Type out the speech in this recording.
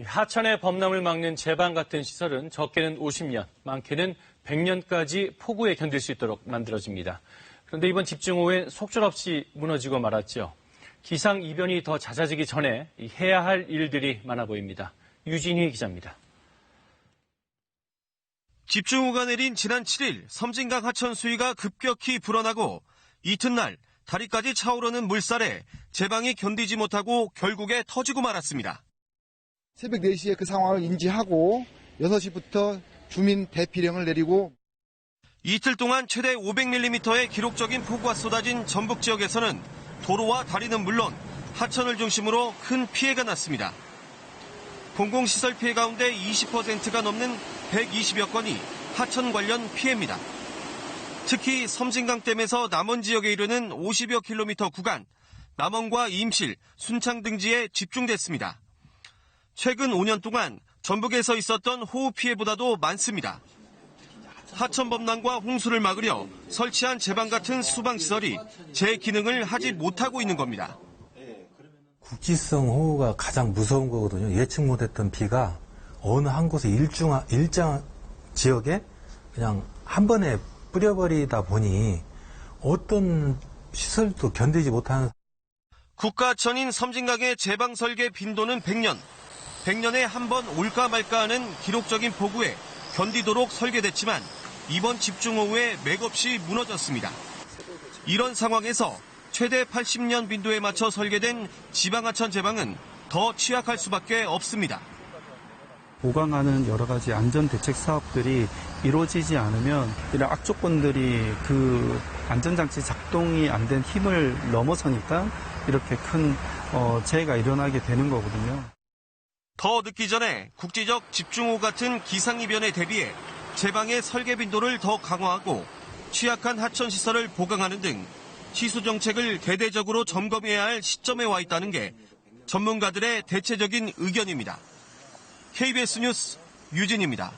하천의 범람을 막는 제방 같은 시설은 적게는 50년, 많게는 100년까지 폭우에 견딜 수 있도록 만들어집니다. 그런데 이번 집중호우엔 속절없이 무너지고 말았죠. 기상이변이 더 잦아지기 전에 해야 할 일들이 많아 보입니다. 유진희 기자입니다. 집중호우가 내린 지난 7일 섬진강 하천 수위가 급격히 불어나고 이튿날 다리까지 차오르는 물살에 제방이 견디지 못하고 결국에 터지고 말았습니다. 새벽 4시에 그 상황을 인지하고 6시부터 주민 대피령을 내리고 이틀 동안 최대 500mm의 기록적인 폭우가 쏟아진 전북 지역에서는 도로와 다리는 물론 하천을 중심으로 큰 피해가 났습니다. 공공시설 피해 가운데 20%가 넘는 120여 건이 하천 관련 피해입니다. 특히 섬진강댐에서 남원 지역에 이르는 50여 킬로미터 구간, 남원과 임실, 순창 등지에 집중됐습니다. 최근 5년 동안 전북에서 있었던 호우 피해보다도 많습니다. 하천 범람과 홍수를 막으려 설치한 제방 같은 수방시설이 제 기능을 하지 못하고 있는 겁니다. 국지성 호우가 가장 무서운 거거든요. 예측 못했던 비가 어느 한 곳에 일정 지역에 그냥 한 번에 뿌려버리다 보니 어떤 시설도 견디지 못하는. 국가하천인 섬진강의 제방 설계 빈도는 100년. 100년에 한 번 올까 말까 하는 기록적인 폭우에 견디도록 설계됐지만 이번 집중호우에 맥없이 무너졌습니다. 이런 상황에서 최대 80년 빈도에 맞춰 설계된 지방하천 제방은 더 취약할 수밖에 없습니다. 보강하는 여러 가지 안전대책 사업들이 이루어지지 않으면 이런 악조건들이 그 안전장치 작동이 안 된 힘을 넘어서니까 이렇게 큰 재해가 일어나게 되는 거거든요. 더 늦기 전에 국지적 집중호우 같은 기상이변에 대비해 제방의 설계 빈도를 더 강화하고 취약한 하천 시설을 보강하는 등 시수 정책을 대대적으로 점검해야 할 시점에 와 있다는 게 전문가들의 대체적인 의견입니다. KBS 뉴스 유진입니다.